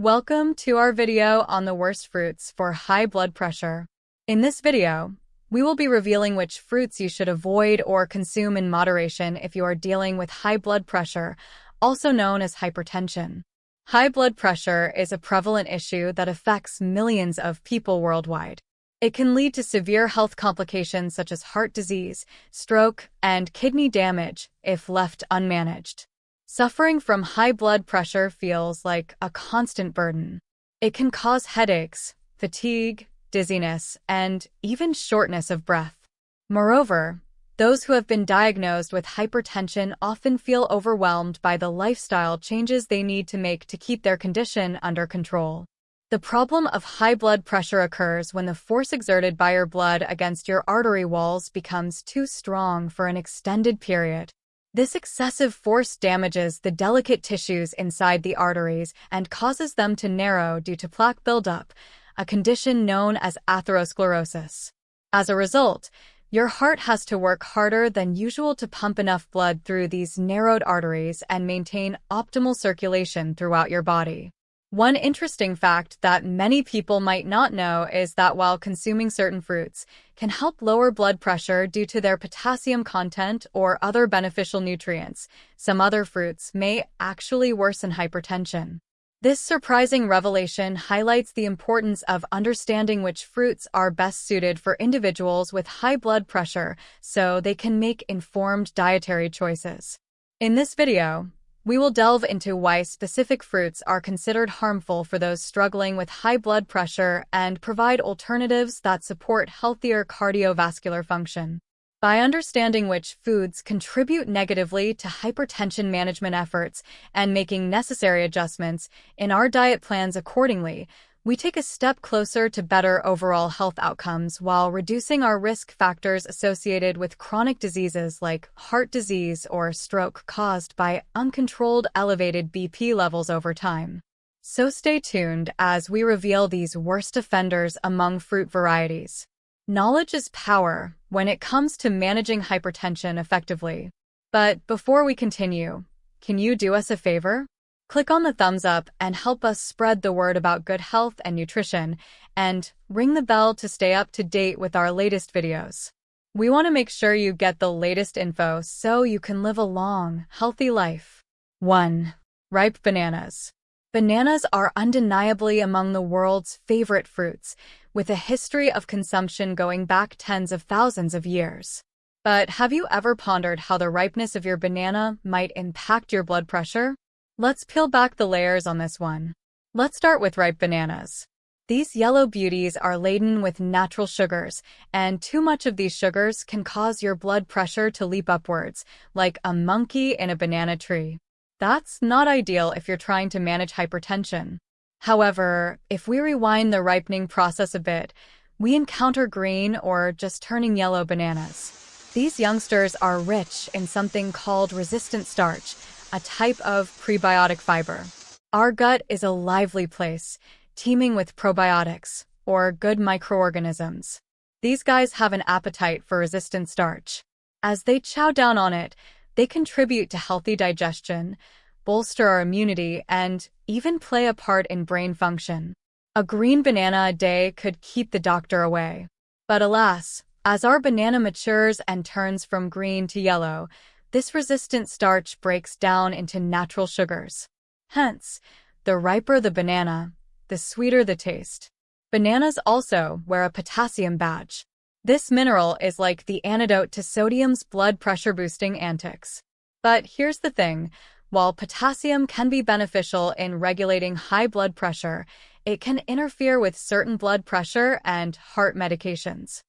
Welcome to our video on the worst fruits for high blood pressure. In this video, we will be revealing which fruits you should avoid or consume in moderation if you are dealing with high blood pressure, also known as hypertension. High blood pressure is a prevalent issue that affects millions of people worldwide. It can lead to severe health complications such as heart disease, stroke, and kidney damage if left unmanaged. Suffering from high blood pressure feels like a constant burden. It can cause headaches, fatigue, dizziness, and even shortness of breath. Moreover, those who have been diagnosed with hypertension often feel overwhelmed by the lifestyle changes they need to make to keep their condition under control. The problem of high blood pressure occurs when the force exerted by your blood against your artery walls becomes too strong for an extended period. This excessive force damages the delicate tissues inside the arteries and causes them to narrow due to plaque buildup, a condition known as atherosclerosis. As a result, your heart has to work harder than usual to pump enough blood through these narrowed arteries and maintain optimal circulation throughout your body. One interesting fact that many people might not know is that while consuming certain fruits can help lower blood pressure due to their potassium content or other beneficial nutrients, some other fruits may actually worsen hypertension. This surprising revelation highlights the importance of understanding which fruits are best suited for individuals with high blood pressure so they can make informed dietary choices. In this video, we will delve into why specific fruits are considered harmful for those struggling with high blood pressure and provide alternatives that support healthier cardiovascular function. By understanding which foods contribute negatively to hypertension management efforts and making necessary adjustments in our diet plans accordingly, we take a step closer to better overall health outcomes while reducing our risk factors associated with chronic diseases like heart disease or stroke caused by uncontrolled elevated BP levels over time. So stay tuned as we reveal these worst offenders among fruit varieties. Knowledge is power when it comes to managing hypertension effectively. But before we continue, can you do us a favor? Click on the thumbs up and help us spread the word about good health and nutrition, and ring the bell to stay up to date with our latest videos. We want to make sure you get the latest info so you can live a long, healthy life. 1. Ripe bananas. Bananas are undeniably among the world's favorite fruits, with a history of consumption going back tens of thousands of years. But have you ever pondered how the ripeness of your banana might impact your blood pressure? Let's peel back the layers on this one. Let's start with ripe bananas. These yellow beauties are laden with natural sugars, and too much of these sugars can cause your blood pressure to leap upwards, like a monkey in a banana tree. That's not ideal if you're trying to manage hypertension. However, if we rewind the ripening process a bit, we encounter green or just turning yellow bananas. These youngsters are rich in something called resistant starch, a type of prebiotic fiber. Our gut is a lively place, teeming with probiotics, or good microorganisms. These guys have an appetite for resistant starch. As they chow down on it, they contribute to healthy digestion, bolster our immunity, and even play a part in brain function. A green banana a day could keep the doctor away. But alas, as our banana matures and turns from green to yellow, this resistant starch breaks down into natural sugars. Hence, the riper the banana, the sweeter the taste. Bananas also wear a potassium badge. This mineral is like the antidote to sodium's blood pressure-boosting antics. But here's the thing, while potassium can be beneficial in regulating high blood pressure, it can interfere with certain blood pressure and heart medications.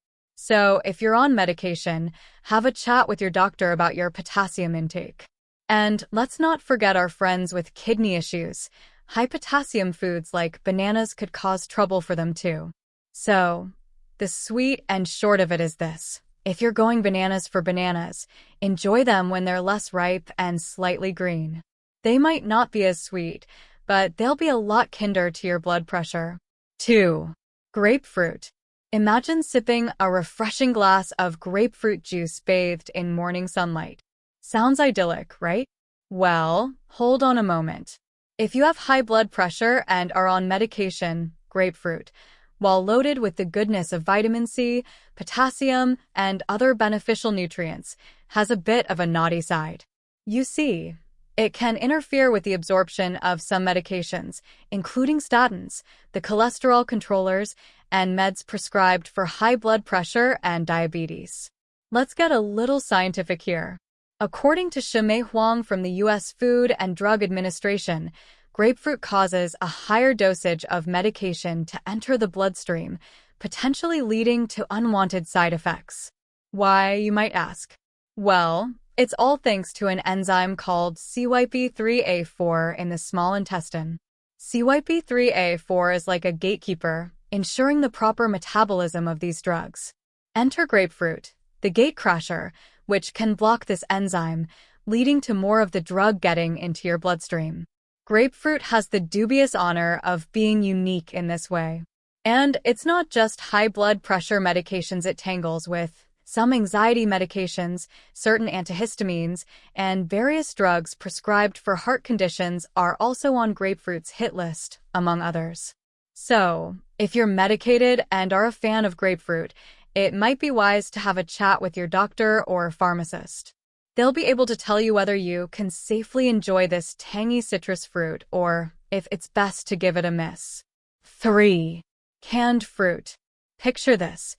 So, if you're on medication, have a chat with your doctor about your potassium intake. And let's not forget our friends with kidney issues. High potassium foods like bananas could cause trouble for them too. So, the sweet and short of it is this. If you're going bananas for bananas, enjoy them when they're less ripe and slightly green. They might not be as sweet, but they'll be a lot kinder to your blood pressure. 2. Grapefruit. Imagine sipping a refreshing glass of grapefruit juice bathed in morning sunlight. Sounds idyllic, right? Well, hold on a moment. If you have high blood pressure and are on medication, grapefruit, while loaded with the goodness of vitamin C, potassium, and other beneficial nutrients, has a bit of a naughty side. You see, it can interfere with the absorption of some medications, including statins, the cholesterol controllers, and meds prescribed for high blood pressure and diabetes. Let's get a little scientific here. According to Shimei Huang from the U.S. Food and Drug Administration, grapefruit causes a higher dosage of medication to enter the bloodstream, potentially leading to unwanted side effects. Why, you might ask? Well, it's all thanks to an enzyme called CYP3A4 in the small intestine. CYP3A4 is like a gatekeeper, ensuring the proper metabolism of these drugs. Enter grapefruit, the gatecrasher, which can block this enzyme, leading to more of the drug getting into your bloodstream. Grapefruit has the dubious honor of being unique in this way. And it's not just high blood pressure medications it tangles with. Some anxiety medications, certain antihistamines, and various drugs prescribed for heart conditions are also on grapefruit's hit list, among others. So, if you're medicated and are a fan of grapefruit, it might be wise to have a chat with your doctor or pharmacist. They'll be able to tell you whether you can safely enjoy this tangy citrus fruit or if it's best to give it a miss. 3. Canned fruit. Picture this.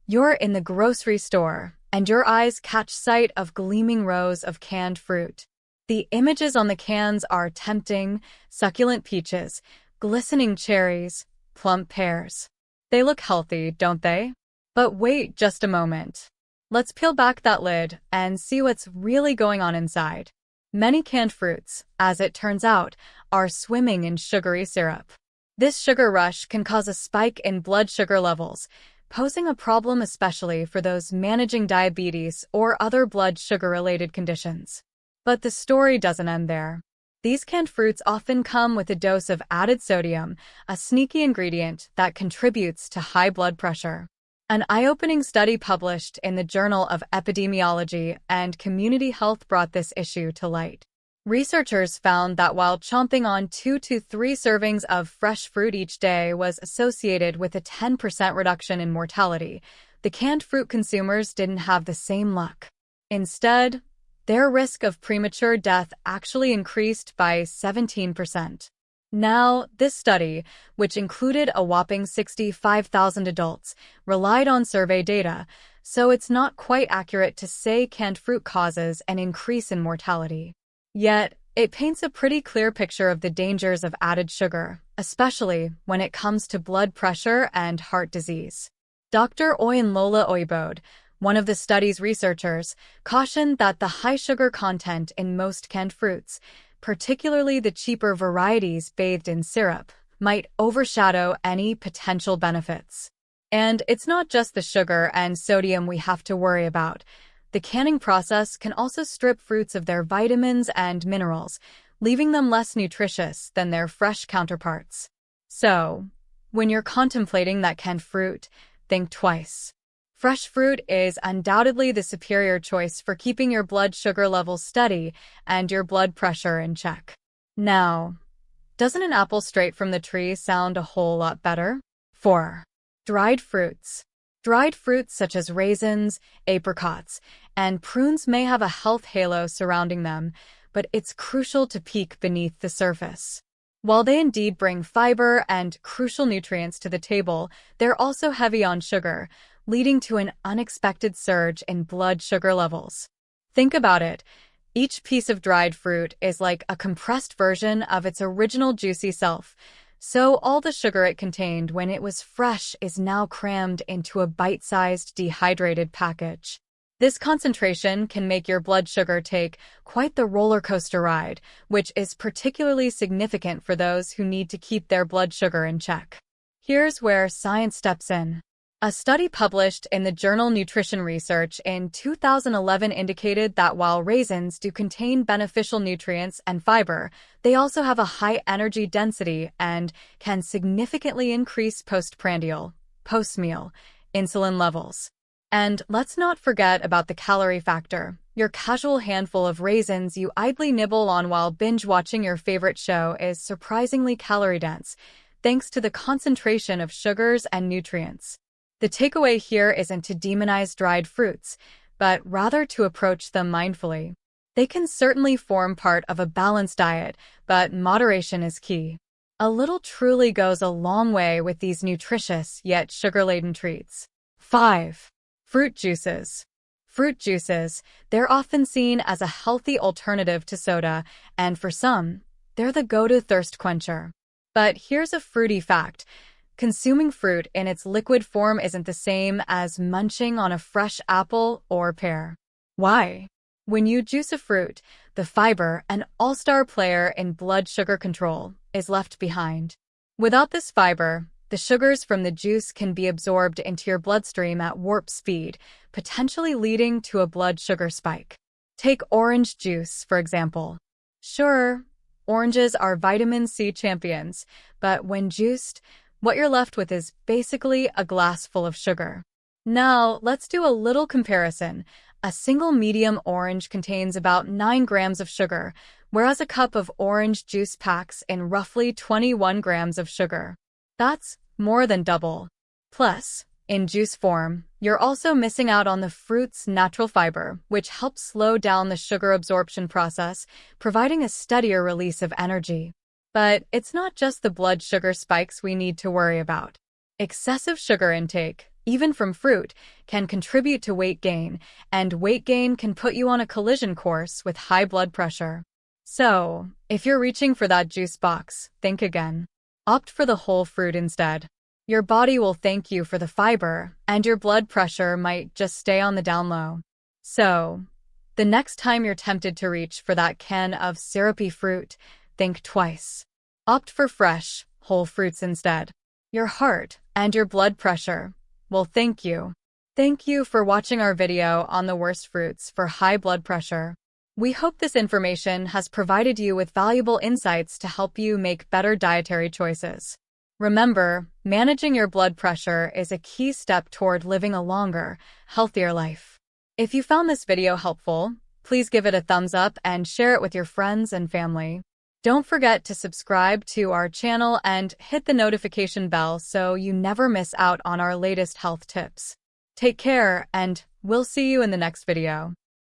You're in the grocery store, and your eyes catch sight of gleaming rows of canned fruit. The images on the cans are tempting: succulent peaches, glistening cherries, plump pears. They look healthy, don't they? But wait just a moment. Let's peel back that lid and see what's really going on inside. Many canned fruits, as it turns out, are swimming in sugary syrup. This sugar rush can cause a spike in blood sugar levels, posing a problem especially for those managing diabetes or other blood sugar-related conditions. But the story doesn't end there. These canned fruits often come with a dose of added sodium, a sneaky ingredient that contributes to high blood pressure. An eye-opening study published in the Journal of Epidemiology and Community Health brought this issue to light. Researchers found that while chomping on 2 to 3 servings of fresh fruit each day was associated with a 10% reduction in mortality, the canned fruit consumers didn't have the same luck. Instead, their risk of premature death actually increased by 17%. Now, this study, which included a whopping 65,000 adults, relied on survey data, so it's not quite accurate to say canned fruit causes an increase in mortality. Yet, it paints a pretty clear picture of the dangers of added sugar, especially when it comes to blood pressure and heart disease. Dr. Oyinlola Oyibode, one of the study's researchers, cautioned that the high sugar content in most canned fruits, particularly the cheaper varieties bathed in syrup, might overshadow any potential benefits. And it's not just the sugar and sodium we have to worry about. The canning process can also strip fruits of their vitamins and minerals, leaving them less nutritious than their fresh counterparts. So, when you're contemplating that canned fruit, think twice. Fresh fruit is undoubtedly the superior choice for keeping your blood sugar levels steady and your blood pressure in check. Now, doesn't an apple straight from the tree sound a whole lot better? 4. Dried fruits. Dried fruits such as raisins, apricots, and prunes may have a health halo surrounding them, but it's crucial to peek beneath the surface. While they indeed bring fiber and crucial nutrients to the table, they're also heavy on sugar, leading to an unexpected surge in blood sugar levels. Think about it. Each piece of dried fruit is like a compressed version of its original juicy self, so all the sugar it contained when it was fresh is now crammed into a bite-sized dehydrated package. This concentration can make your blood sugar take quite the roller coaster ride, which is particularly significant for those who need to keep their blood sugar in check. Here's where science steps in. A study published in the journal Nutrition Research in 2011 indicated that while raisins do contain beneficial nutrients and fiber, they also have a high energy density and can significantly increase postprandial, post-meal, insulin levels. And let's not forget about the calorie factor. Your casual handful of raisins you idly nibble on while binge-watching your favorite show is surprisingly calorie-dense, thanks to the concentration of sugars and nutrients. The takeaway here isn't to demonize dried fruits, but rather to approach them mindfully. They can certainly form part of a balanced diet, but moderation is key. A little truly goes a long way with these nutritious yet sugar-laden treats. 5. Fruit juices. Fruit juices, they're often seen as a healthy alternative to soda, and for some, they're the go-to thirst quencher. But here's a fruity fact. Consuming fruit in its liquid form isn't the same as munching on a fresh apple or pear. Why? When you juice a fruit, the fiber, an all-star player in blood sugar control, is left behind. Without this fiber, the sugars from the juice can be absorbed into your bloodstream at warp speed, potentially leading to a blood sugar spike. Take orange juice, for example. Sure, oranges are vitamin C champions, but when juiced, what you're left with is basically a glass full of sugar. Now, let's do a little comparison. A single medium orange contains about 9 grams of sugar, whereas a cup of orange juice packs in roughly 21 grams of sugar. That's more than double. Plus, in juice form, you're also missing out on the fruit's natural fiber, which helps slow down the sugar absorption process, providing a steadier release of energy. But it's not just the blood sugar spikes we need to worry about. Excessive sugar intake, even from fruit, can contribute to weight gain, and weight gain can put you on a collision course with high blood pressure. So, if you're reaching for that juice box, think again. Opt for the whole fruit instead. Your body will thank you for the fiber, and your blood pressure might just stay on the down low. So, the next time you're tempted to reach for that can of syrupy fruit, think twice. Opt for fresh, whole fruits instead. Your heart and your blood pressure will thank you. Thank you for watching our video on the worst fruits for high blood pressure. We hope this information has provided you with valuable insights to help you make better dietary choices. Remember, managing your blood pressure is a key step toward living a longer, healthier life. If you found this video helpful, please give it a thumbs up and share it with your friends and family. Don't forget to subscribe to our channel and hit the notification bell so you never miss out on our latest health tips. Take care, and we'll see you in the next video.